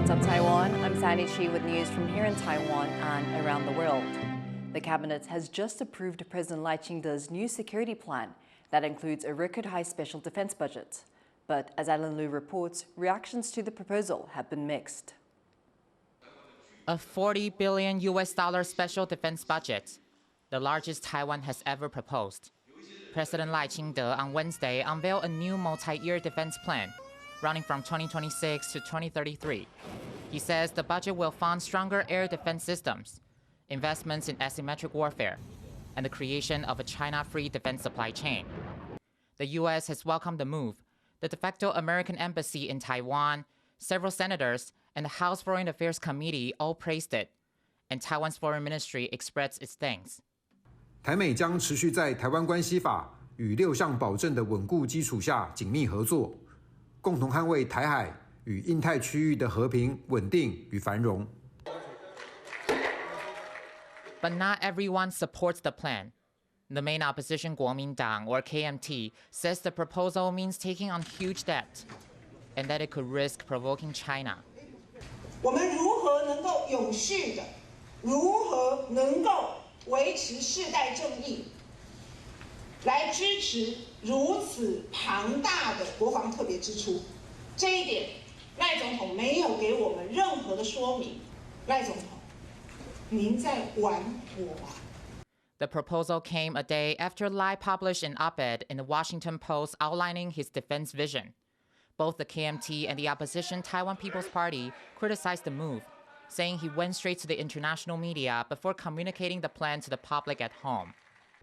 What's up, Taiwan? I'm Sandy Chi with news from here in Taiwan and around the world. The cabinet has just approved President Lai Ching-te's new security plan that includes a record-high special defense budget. But as Alan Liu reports, reactions to the proposal have been mixed. A $40 billion special defense budget, the largest Taiwan has ever proposed. President Lai Ching-te on Wednesday unveiled a new multi-year defense plan, running from 2026 to 2033. He says the budget will fund stronger air defense systems, investments in asymmetric warfare, and the creation of a China-free defense supply chain. The U.S. has welcomed the move. The de facto American embassy in Taiwan, several senators, and the House Foreign Affairs Committee all praised it, and Taiwan's foreign ministry expressed its thanks. 台美将持续在台湾关系法与6项保证的稳固基础下紧密合作，共同捍卫台海与印太区域的和平、稳定与繁荣。But not everyone supports the plan. The main opposition Kuomintang, or KMT, says the proposal means taking on huge debt and that it could risk provoking China. 我们如何能够永续的，如何能够维持世代正义，来支持如此庞大的国防特别支出？这一点，赖总统没有给我们任何的说明。赖总统，您在玩火啊！ The proposal came a day after Lai published an op-ed in the Washington Post outlining his defense vision. Both the KMT and the opposition Taiwan People's Party criticized the move, saying he went straight to the international media before communicating the plan to the public at home.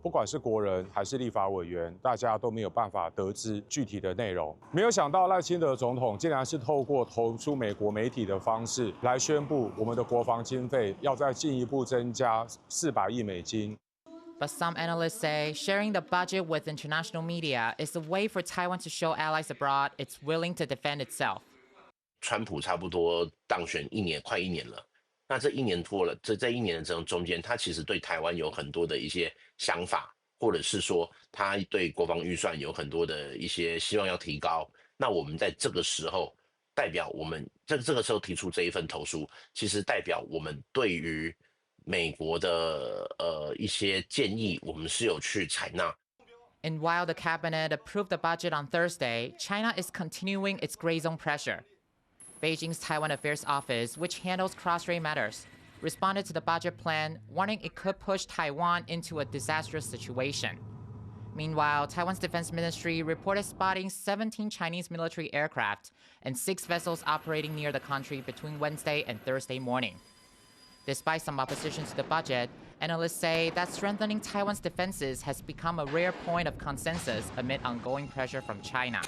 不管是国人还是立法委员，大家都没有办法得知具体的内容。没有想到赖清德总统竟然是透过投出美国媒体的方式来宣布，我们的国防经费要再进一步增加400亿美金。 But some analysts say sharing the budget with international media is a way for Taiwan to show allies abroad it's willing to defend itself. 川普差不多当选快一年了，那这一年多了，这一年的中间，他其实对台湾有很多的一些想法，或者是说他对国防预算有很多的一些希望要提高。那我们在这个时候，代表我们这个时候提出这一份投书，其实代表我们对于 美国的一些建议，我们是有去采纳。 And while the cabinet approved the budget on Thursday, China is continuing its gray zone pressure. Beijing's Taiwan Affairs Office, which handles cross-strait matters, responded to the budget plan, warning it could push Taiwan into a disastrous situation. Meanwhile, Taiwan's defense ministry reported spotting 17 Chinese military aircraft and 6 vessels operating near the country between Wednesday and Thursday morning. Despite some opposition to the budget, analysts say that strengthening Taiwan's defenses has become a rare point of consensus amid ongoing pressure from China.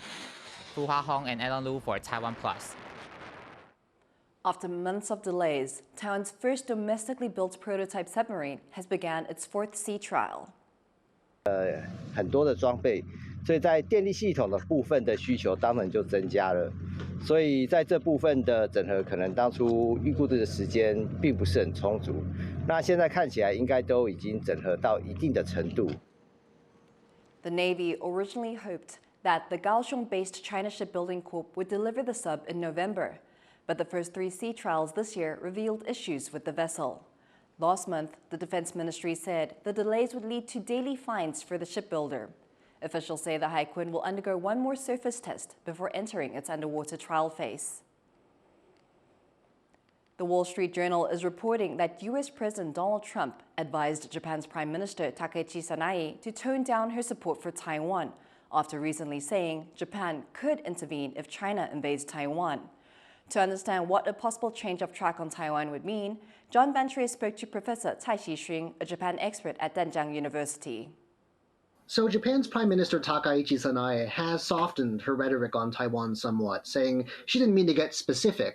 Fu Hahong and Alan Liu for TaiwanPlus. After months of delays, Taiwan's first domestically built prototype submarine has begun its 4th sea trial. 很多的装备，所以在电力系统的部分的需求当然就增加了。所以在这部分的整合，可能当初预估的时间并不是很充足。那现在看起来应该都已经整合到一定的程度。The Navy originally hoped that the Kaohsiung-based China Shipbuilding Corp would deliver the sub in November, but the first 3 sea trials this year revealed issues with the vessel. Last month, the Defense Ministry said the delays would lead to daily fines for the shipbuilder. Officials say the Haikun will undergo 1 more surface test before entering its underwater trial phase. The Wall Street Journal is reporting that U.S. President Donald Trump advised Japan's Prime Minister Takaichi Sanae to tone down her support for Taiwan after recently saying Japan could intervene if China invades Taiwan. To understand what a possible change of track on Taiwan would mean, John Bantry spoke to Professor Cai Xixing, a Japan expert at Danjiang University. So Japan's Prime Minister Takaichi Sanae has softened her rhetoric on Taiwan somewhat, saying she didn't mean to get specific,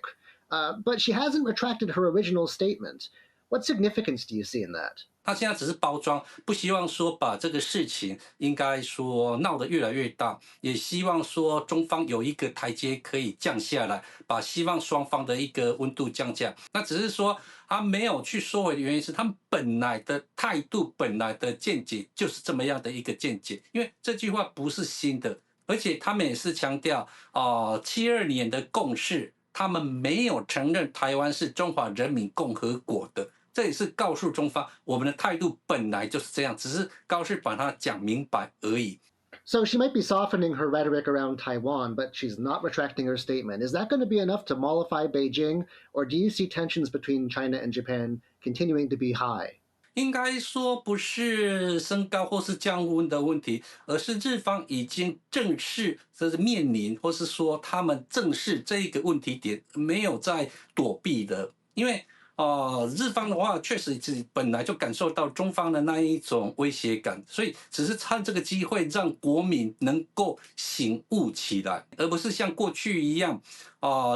but she hasn't retracted her original statement. What significance do you see in that? 他现在只是包装，不希望说把这个事情应该说闹得越来越大，也希望说中方有一个台阶可以降下来，把希望双方的一个温度降价。那只是说他没有去收回的原因是，他们本来的态度、本来的见解就是这么样的一个见解，因为这句话不是新的，而且他们也是强调72年的共识。他们没有承认台湾是中华人民共和国的。这也是告诉中方，我们的态度本来就是这样，只是高市把它讲明白而已。So she might be softening her rhetoric around Taiwan, but she's not retracting her statement. Is that going to be enough to mollify Beijing, or do you see tensions between China and Japan continuing to be high? 应该说不是升高或是降温的问题，而是日方已经正式这是面临，或是说他们正视这一个问题点，没有在躲避的，因为。日方的话确实本来就感受到中方的那一种威胁感，所以只是趁这个机会让国民能够醒悟起来，而不是像过去一样，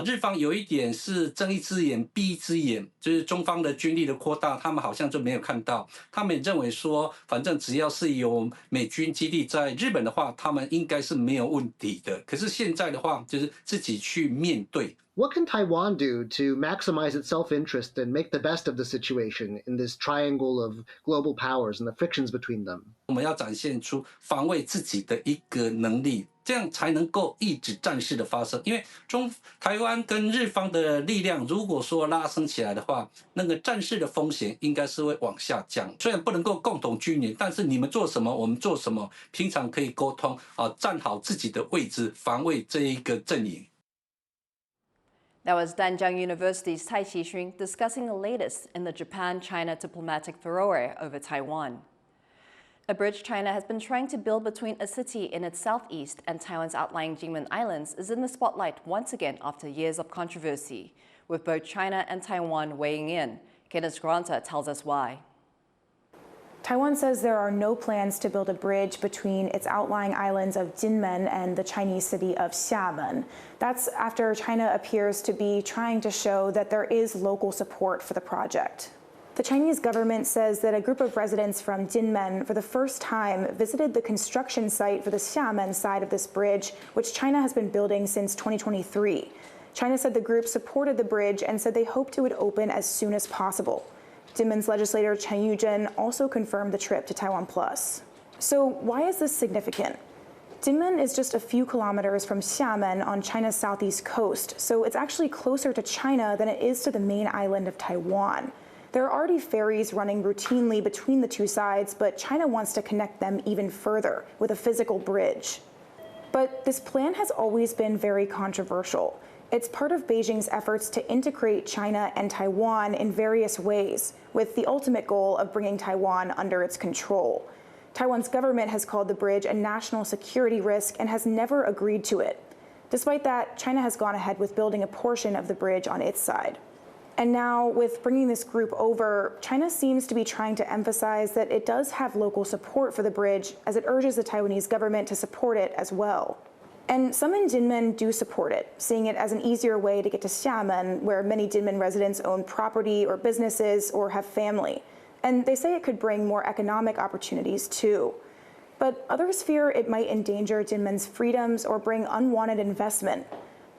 日方有一点是睁一只眼闭一只眼，就是中方的军力的扩大，他们好像就没有看到，他们也认为说，反正只要是有美军基地在日本的话，他们应该是没有问题的。可是现在的话，就是自己去面对。What can Taiwan do to maximize its self-interest and make the best of the situation in this triangle of global powers and the frictions between them? 我们要展现出防卫自己的一个能力，这样才能够抑制战事的发生。因为台湾跟日方的力量，如果说拉升起来的话，那个战事的风险应该是会往下降。虽然不能够共同军演，但是你们做什么，我们做什么，平常可以沟通站好自己的位置，防卫这一个阵营。That was Danjiang University's Tai Qixun discussing the latest in the Japan-China diplomatic furore over Taiwan. A bridge China has been trying to build between a city in its southeast and Taiwan's outlying Kinmen Islands is in the spotlight once again after years of controversy, with both China and Taiwan weighing in. Kenneth Granta tells us why. Taiwan says there are no plans to build a bridge between its outlying islands of Kinmen and the Chinese city of Xiamen. That's after China appears to be trying to show that there is local support for the project. The Chinese government says that a group of residents from Kinmen for the first time visited the construction site for the Xiamen side of this bridge, which China has been building since 2023. China said the group supported the bridge and said they hoped it would open as soon as possible. Kinmen's legislator Chen Yuzhen also confirmed the trip to TaiwanPlus. So why is this significant? Kinmen is just a few kilometers from Xiamen on China's southeast coast, so it's actually closer to China than it is to the main island of Taiwan. There are already ferries running routinely between the two sides, but China wants to connect them even further with a physical bridge. But this plan has always been very controversial. It's part of Beijing's efforts to integrate China and Taiwan in various ways, with the ultimate goal of bringing Taiwan under its control. Taiwan's government has called the bridge a national security risk and has never agreed to it. Despite that, China has gone ahead with building a portion of the bridge on its side. And now, with bringing this group over, China seems to be trying to emphasize that it does have local support for the bridge, as it urges the Taiwanese government to support it as well. And some in Kinmen do support it, seeing it as an easier way to get to Xiamen, where many Kinmen residents own property or businesses or have family. And they say it could bring more economic opportunities too. But others fear it might endanger Kinmen's freedoms or bring unwanted investment.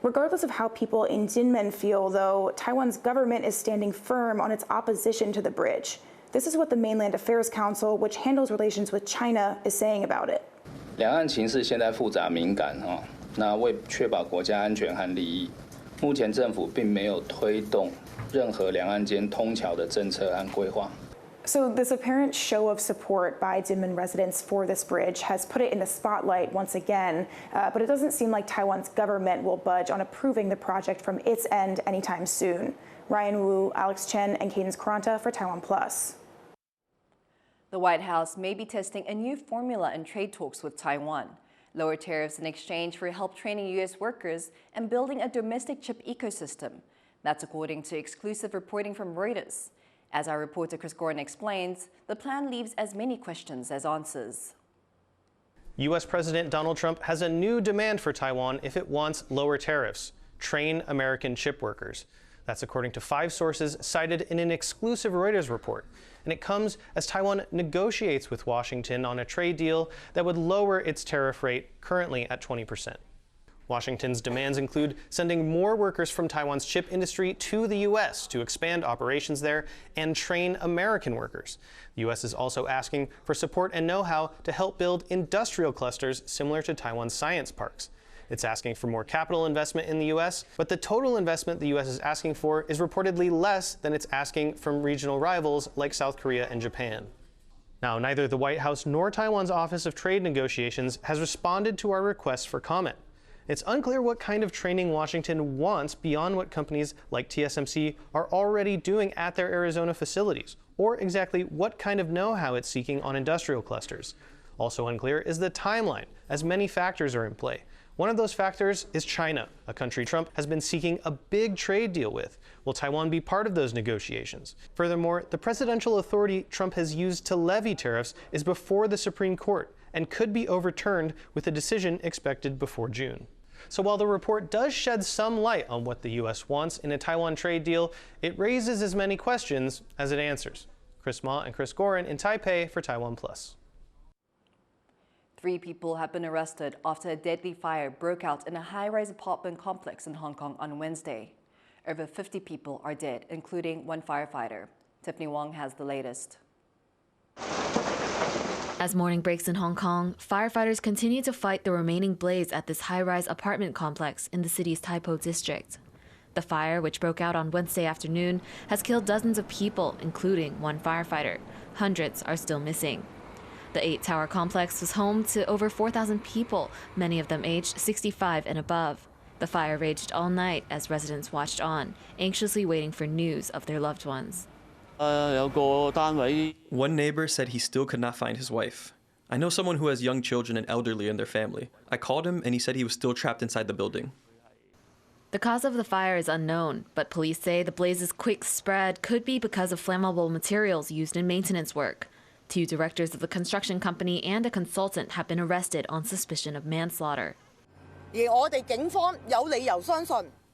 Regardless of how people in Kinmen feel, though, Taiwan's government is standing firm on its opposition to the bridge. This is what the Mainland Affairs Council, which handles relations with China, is saying about it. 两岸情势现在复杂敏感那为确保国家安全和利益，目前政府并没有推动任何两岸间通桥的政策和规划。So this apparent show of support by Kinmen residents for this bridge has put it in the spotlight once again, but it doesn't seem like Taiwan's government will budge on approving the project from its end anytime soon. Ryan Wu, Alex Chen, and Cadence Karanta for TaiwanPlus. The White House may be testing a new formula in trade talks with Taiwan. Lower tariffs in exchange for help training U.S. workers and building a domestic chip ecosystem. That's according to exclusive reporting from Reuters. As our reporter Chris Gordon explains, the plan leaves as many questions as answers. U.S. President Donald Trump has a new demand for Taiwan if it wants lower tariffs: train American chip workers. That's according to 5 sources cited in an exclusive Reuters report. And it comes as Taiwan negotiates with Washington on a trade deal that would lower its tariff rate, currently at 20%. Washington's demands include sending more workers from Taiwan's chip industry to the U.S. to expand operations there and train American workers. The U.S. is also asking for support and know-how to help build industrial clusters similar to Taiwan's science parks. It's asking for more capital investment in the U.S., but the total investment the U.S. is asking for is reportedly less than it's asking from regional rivals like South Korea and Japan. Now, neither the White House nor Taiwan's Office of Trade Negotiations has responded to our requests for comment. It's unclear what kind of training Washington wants beyond what companies like TSMC are already doing at their Arizona facilities, or exactly what kind of know-how it's seeking on industrial clusters. Also unclear is the timeline, as many factors are in play. One of those factors is China, a country Trump has been seeking a big trade deal with. Will Taiwan be part of those negotiations? Furthermore, the presidential authority Trump has used to levy tariffs is before the Supreme Court and could be overturned with a decision expected before June. So while the report does shed some light on what the U.S. wants in a Taiwan trade deal, it raises as many questions as it answers. Chris Ma and Chris Gorin in Taipei for TaiwanPlus. 3 people have been arrested after a deadly fire broke out in a high-rise apartment complex in Hong Kong on Wednesday. Over 50 people are dead, including 1 firefighter. Tiffany Wong has the latest. As morning breaks in Hong Kong, firefighters continue to fight the remaining blaze at this high-rise apartment complex in the city's Tai Po district. The fire, which broke out on Wednesday afternoon, has killed dozens of people, including 1 firefighter. Hundreds are still missing. The 8-tower complex was home to over 4,000 people, many of them aged 65 and above. The fire raged all night as residents watched on, anxiously waiting for news of their loved ones. One neighbor said he still could not find his wife. I know someone who has young children and elderly in their family. I called him and he said he was still trapped inside the building. The cause of the fire is unknown, but police say the blaze's quick spread could be because of flammable materials used in maintenance work. 2 directors of the construction company and a consultant have been arrested on suspicion of manslaughter.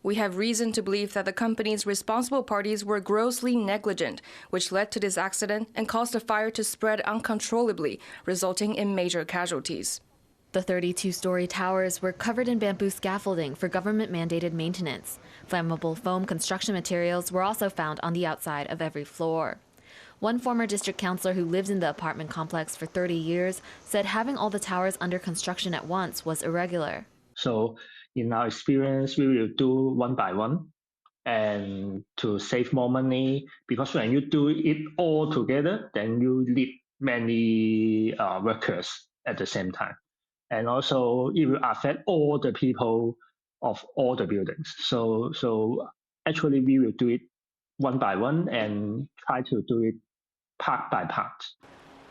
We have reason to believe that the company's responsible parties were grossly negligent, which led to this accident and caused the fire to spread uncontrollably, resulting in major casualties. The 32-story towers were covered in bamboo scaffolding for government-mandated maintenance. Flammable foam construction materials were also found on the outside of every floor. One former district councillor who lived in the apartment complex for 30 years said having all the towers under construction at once was irregular. So in our experience, we will do one by one and to save more money, because when you do it all together, then you need many workers at the same time. And also it will affect all the people of all the buildings. So actually we will do it one by one and try to do it part by part.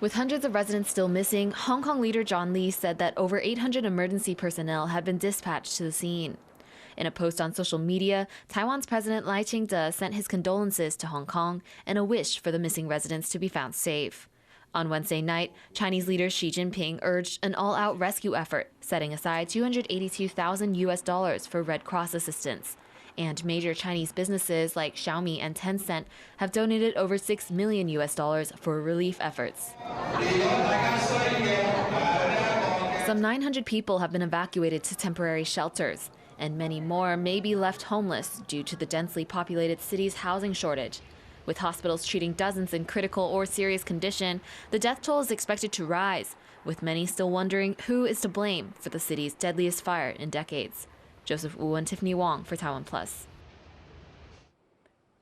With hundreds of residents still missing, Hong Kong leader John Lee said that over 800 emergency personnel have been dispatched to the scene. In a post on social media, Taiwan's President Lai Ching-te sent his condolences to Hong Kong and a wish for the missing residents to be found safe. On Wednesday night, Chinese leader Xi Jinping urged an all-out rescue effort, setting aside $282,000 for Red Cross assistance. And major Chinese businesses like Xiamen and Tencent have donated over $6 million for relief efforts. Some 900 people have been evacuated to temporary shelters, and many more may be left homeless due to the densely populated city's housing shortage. With hospitals treating dozens in critical or serious condition, the death toll is expected to rise, with many still wondering who is to blame for the city's deadliest fire in decades. Joseph Wu and Tiffany Wong for TaiwanPlus.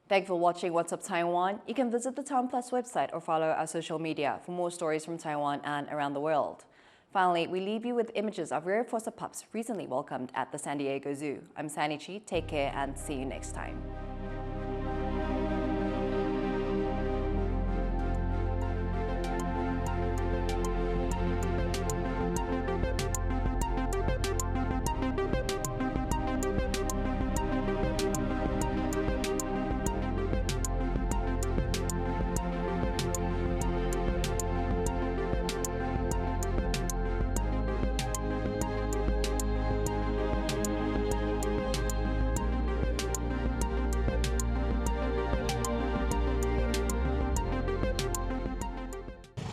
Thank you for watching What's Up Taiwan. You can visit the TaiwanPlus website or follow our social media for more stories from Taiwan and around the world. Finally, we leave you with images of rare foster pups recently welcomed at the San Diego Zoo. I'm Sandy Chi. Take care and see you next time.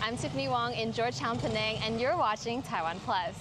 I'm Tiffany Wong in Georgetown, Penang, and you're watching TaiwanPlus.